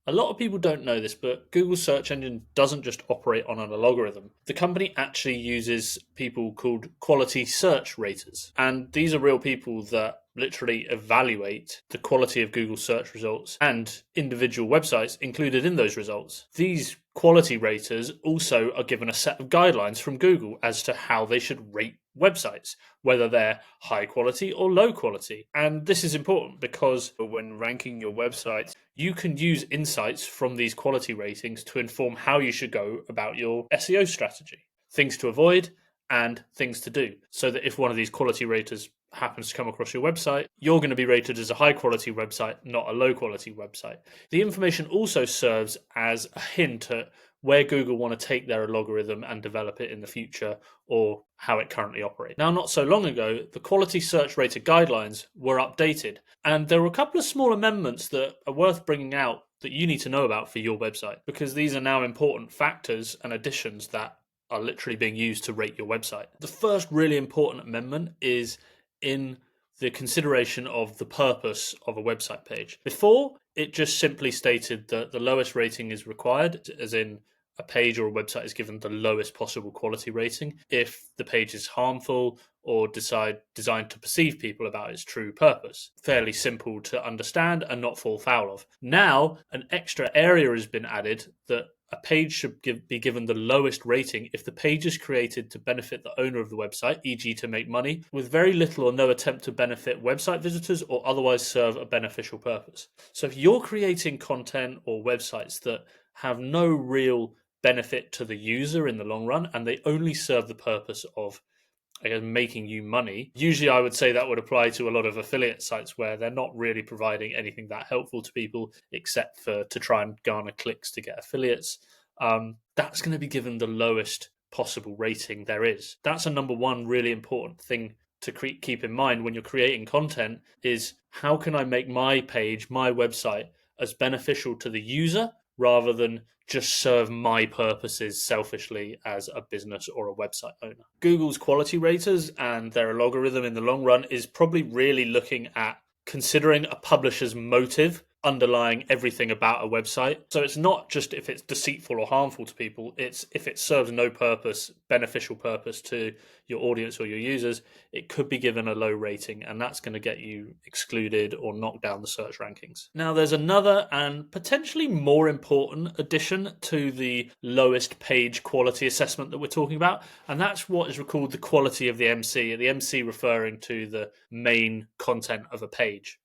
A lot of people don't know this, but Google's search engine doesn't just operate on an algorithm. The company actually uses people called quality search raters. And these are real people that literally evaluate the quality of Google search results and individual websites included in those results. These quality raters also are given a set of guidelines from Google as to how they should rate websites, whether they're high quality or low quality. And this is important because when ranking your websites, you can use insights from these quality ratings to inform how you should go about your SEO strategy, things to avoid and things to do, so that if one of these quality raters happens to come across your website, you're going to be rated as a high quality website, not a low quality website. The information also serves as a hint at where Google want to take their algorithm and develop it in the future, or how it currently operates. Now, not so long ago, the quality search rater guidelines were updated, and there were a couple of small amendments that are worth bringing out that you need to know about for your website, because these are now important factors and additions that are literally being used to rate your website. The first really important amendment is in the consideration of the purpose of a website page. Before, it just simply stated that the lowest rating is required, as in a page or a website is given the lowest possible quality rating if the page is harmful or designed to perceive people about its true purpose. Fairly simple to understand and not fall foul of. Now, an extra area has been added that a page should be given the lowest rating if the page is created to benefit the owner of the website, e.g. to make money, with very little or no attempt to benefit website visitors or otherwise serve a beneficial purpose. So if you're creating content or websites that have no real benefit to the user in the long run, and they only serve the purpose of making you money, usually I would say that would apply to a lot of affiliate sites where they're not really providing anything that helpful to people except for to try and garner clicks to get affiliates. That's going to be given the lowest possible rating there is. That's a number one really important thing to keep in mind when you're creating content, is how can I make my page, my website, as beneficial to the user rather than just serve my purposes selfishly as a business or a website owner. Google's quality raters and their algorithm in the long run is probably really looking at considering a publisher's motive underlying everything about a website. So it's not just if it's deceitful or harmful to people, it's if it serves no purpose, beneficial purpose to your audience or your users, it could be given a low rating, and that's going to get you excluded or knocked down the search rankings. Now, there's another and potentially more important addition to the lowest page quality assessment that we're talking about, and that's what is called the quality of the MC, the MC referring to the main content of a page.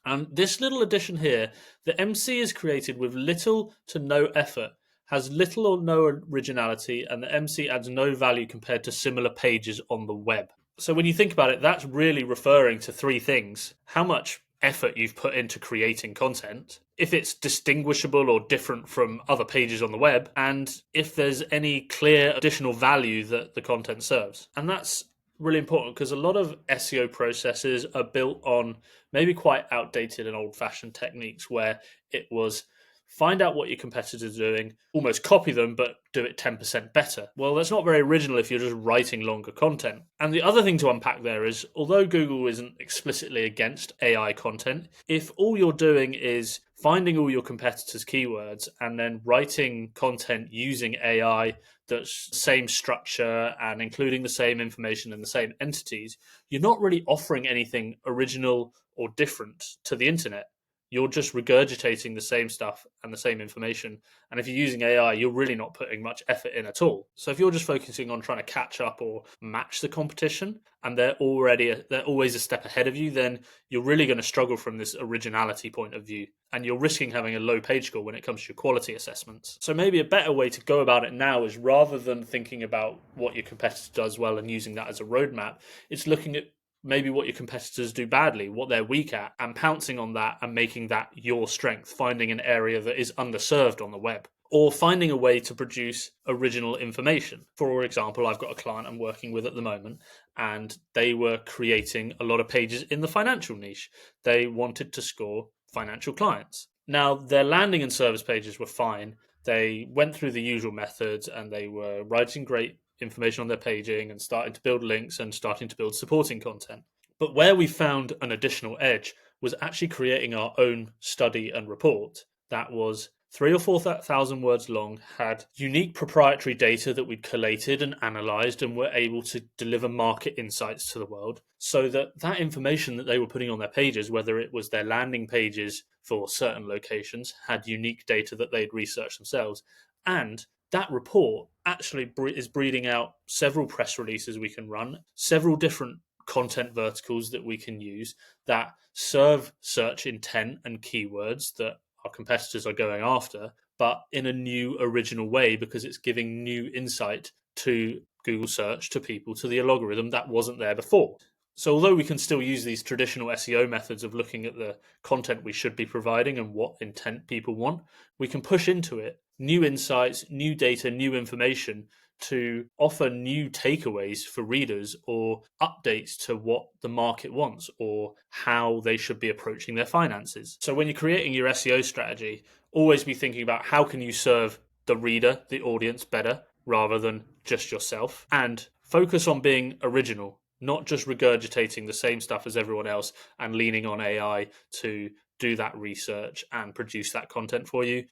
And this little addition here, the MC is created with little to no effort, has little or no originality, and the MC adds no value compared to similar pages on the web. So when you think about it, that's really referring to three things: how much effort you've put into creating content, if it's distinguishable or different from other pages on the web, and if there's any clear additional value that the content serves. And that's really important because a lot of SEO processes are built on maybe quite outdated and old-fashioned techniques where it was find out what your competitors are doing, almost copy them, but do it 10% better. Well, that's not very original if you're just writing longer content. And the other thing to unpack there is, although Google isn't explicitly against AI content, if all you're doing is finding all your competitors' keywords and then writing content using AI that's the same structure and including the same information and the same entities, you're not really offering anything original or different to the internet. You're just regurgitating the same stuff and the same information. And if you're using AI, you're really not putting much effort in at all. So if you're just focusing on trying to catch up or match the competition, and they're always a step ahead of you, then you're really going to struggle from this originality point of view. And you're risking having a low page score when it comes to your quality assessments. So maybe a better way to go about it now is, rather than thinking about what your competitor does well and using that as a roadmap, it's looking at maybe what your competitors do badly, what they're weak at, and pouncing on that and making that your strength, finding an area that is underserved on the web, or finding a way to produce original information. For example, I've got a client I'm working with at the moment, and they were creating a lot of pages in the financial niche. They wanted to score financial clients. Now, their landing and service pages were fine. They went through the usual methods and they were writing great information on their paging and starting to build links and starting to build supporting content. But where we found an additional edge was actually creating our own study and report that was 3 or 4 thousand words long, had unique proprietary data that we'd collated and analyzed and were able to deliver market insights to the world, so that that information that they were putting on their pages, whether it was their landing pages for certain locations, had unique data that they'd researched themselves. And that report actually is breeding out several press releases we can run, several different content verticals that we can use that serve search intent and keywords that our competitors are going after, but in a new original way, because it's giving new insight to Google search, to people, to the algorithm that wasn't there before. So although we can still use these traditional SEO methods of looking at the content we should be providing and what intent people want, we can push into it new insights, new data, new information to offer new takeaways for readers or updates to what the market wants or how they should be approaching their finances. So when you're creating your SEO strategy, always be thinking about how can you serve the reader, the audience better, rather than just yourself, and focus on being original, not just regurgitating the same stuff as everyone else and leaning on AI to do that research and produce that content for you.